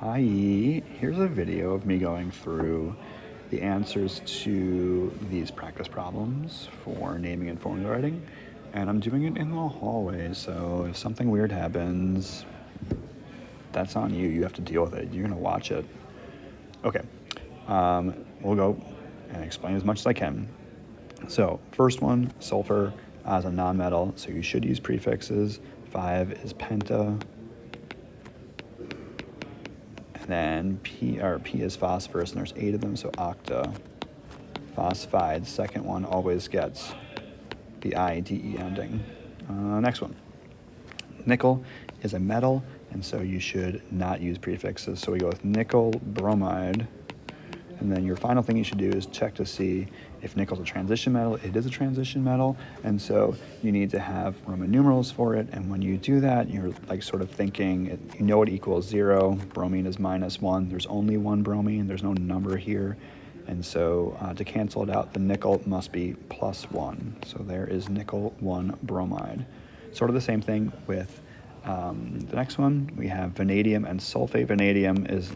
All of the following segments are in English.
Hi, here's a video of me going through the answers to these practice problems for naming and formula writing, and I'm doing it in the hallway, so if something weird happens, that's on you. You have to deal with it. You're gonna watch it. Okay, we'll go and explain as much as I can. So first one, sulfur as a nonmetal, so you should use prefixes. 5 is penta. And then P is phosphorus, and there's 8 of them, so octa. Phosphide, second one, always gets the IDE ending. Next one. Nickel is a metal, and so you should not use prefixes. So we go with nickel bromide. And then your final thing you should do is check to see if nickel's a transition metal. It is a transition metal, and so you need to have Roman numerals for it. And when you do that, you're like sort of thinking, you know it equals 0. Bromine is -1. There's only one bromine. There's no number here. And so to cancel it out, the nickel must be +1. So there is nickel 1 bromide. Sort of the same thing with the next one. We have vanadium and sulfate. Vanadium is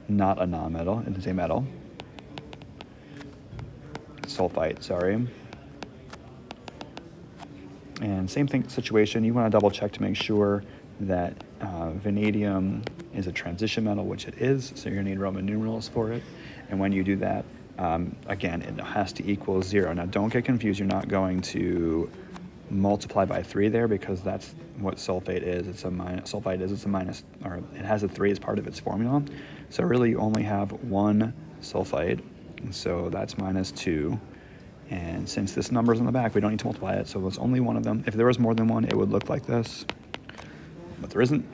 not a nonmetal, it is a metal. Sulfite, sorry. And same thing situation, you want to double check to make sure that vanadium is a transition metal, which it is, so you're going to need Roman numerals for it. And when you do that, again, it has to equal 0. Now don't get confused, you're not going to multiply by 3 there, because that's what sulfate is. It's a minus. Sulfite is, it's a minus, or it has a 3 as part of its formula. So really you only have one sulfite, and so that's -2. And since this number's on the back, we don't need to multiply it, so it's only one of them. If there was more than one, it would look like this, but there isn't.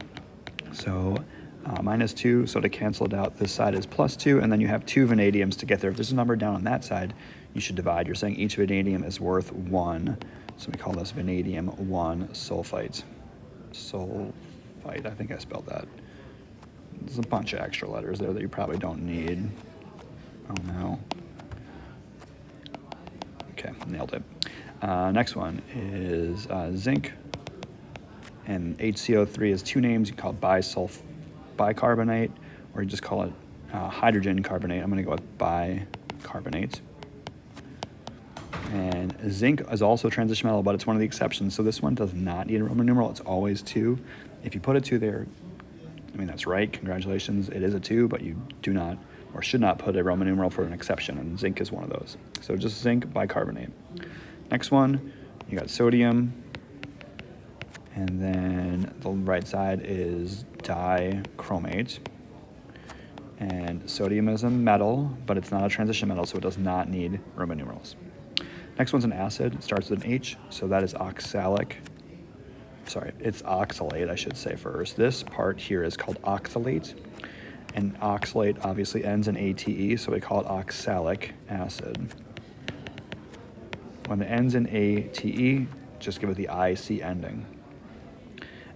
So -2, so to cancel it out, this side is +2, and then you have 2 vanadiums to get there. If there's a number down on that side, you should divide. You're saying each vanadium is worth 1. So we call this vanadium 1 sulfite. Sulfite, I think I spelled that. There's a bunch of extra letters there that you probably don't need. Oh no. Okay, nailed it. Next one is zinc. And HCO3 is 2 names. You call it bicarbonate, or you just call it hydrogen carbonate. I'm going to go with bicarbonate. And zinc is also a transition metal, but it's one of the exceptions. So this one does not need a Roman numeral. It's always 2. If you put a 2 there, I mean, that's right. Congratulations. It is a 2, but you do not or should not put a Roman numeral for an exception, and zinc is one of those. So just zinc bicarbonate. Next one, you got sodium. And then the right side is dichromate. And sodium is a metal, but it's not a transition metal, so it does not need Roman numerals. Next one's an acid. It starts with an H, so that is oxalic. Sorry, it's oxalate, I should say first. This part here is called oxalate, and oxalate obviously ends in ATE, so we call it oxalic acid. When it ends in ATE, just give it the IC ending.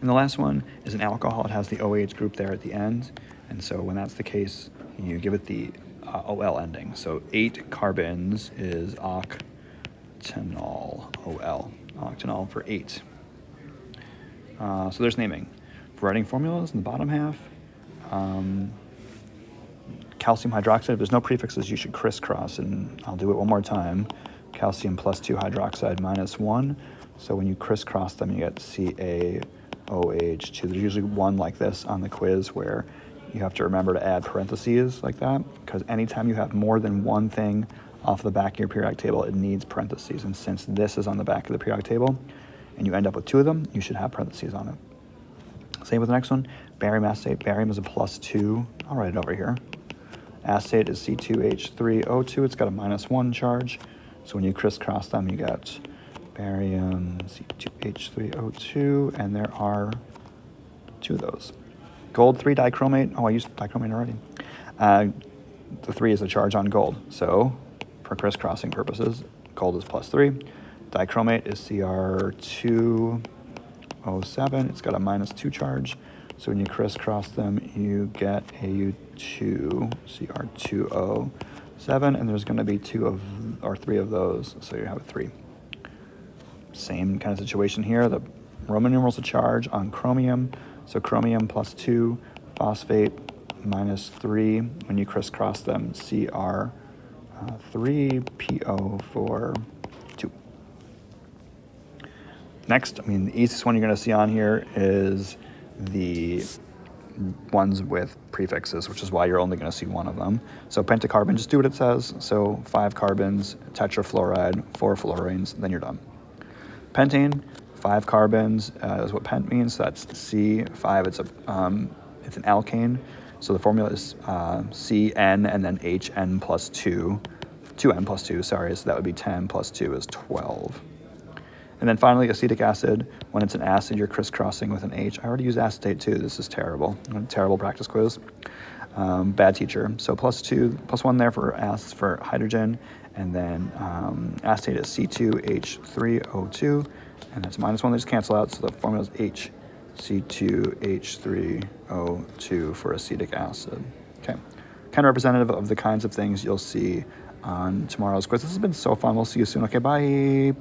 And the last one is an alcohol. It has the OH group there at the end, and so when that's the case, you give it the OL ending. So 8 carbons is octanol, OL, octanol for 8. So there's naming. For writing formulas in the bottom half, calcium hydroxide, if there's no prefixes, you should crisscross, and I'll do it one more time. Calcium +2 hydroxide -1. So when you crisscross them, you get CaOH2. There's usually one like this on the quiz where you have to remember to add parentheses like that, because anytime you have more than one thing off the back of your periodic table, it needs parentheses. And since this is on the back of the periodic table, and you end up with 2 of them, you should have parentheses on it. Same with the next one, barium acetate. Barium is a +2. I'll write it over here. Acetate is C2H3O2. It's got a -1 charge. So when you crisscross them, you get barium C2H3O2, and there are 2 of those. Gold 3 dichromate. Oh, I used dichromate already. The 3 is the charge on gold. So for crisscrossing purposes, gold is +3. Dichromate is Cr2O7. It's got a -2 charge. So when you crisscross them, you get AU2, Cr2O7, and there's going to be 3 of those, so you have a 3. Same kind of situation here. The Roman numerals a charge on chromium, so chromium +2, phosphate minus 3 when you crisscross them, Cr3PO4 2. Next, I mean, the easiest one you're going to see on here is the ones with prefixes, which is why you're only going to see one of them. So pentacarbon, just do what it says. So 5 carbons, tetrafluoride, 4 fluorines, then you're done. Pentane, 5 carbons is what pent means. So that's C5. It's an alkane. So the formula is CN and then HN plus 2. 2N plus 2, sorry. So that would be 10 plus 2 is 12. And then finally, acetic acid. When it's an acid, you're crisscrossing with an H. I already used acetate too. This is terrible. A terrible practice quiz. Bad teacher. So plus 1 there for hydrogen. And then acetate is C2H3O2. And that's minus 1. They just cancel out. So the formula is HC2H3O2 for acetic acid. Okay. Kind of representative of the kinds of things you'll see on tomorrow's quiz. This has been so fun. We'll see you soon. Okay, bye.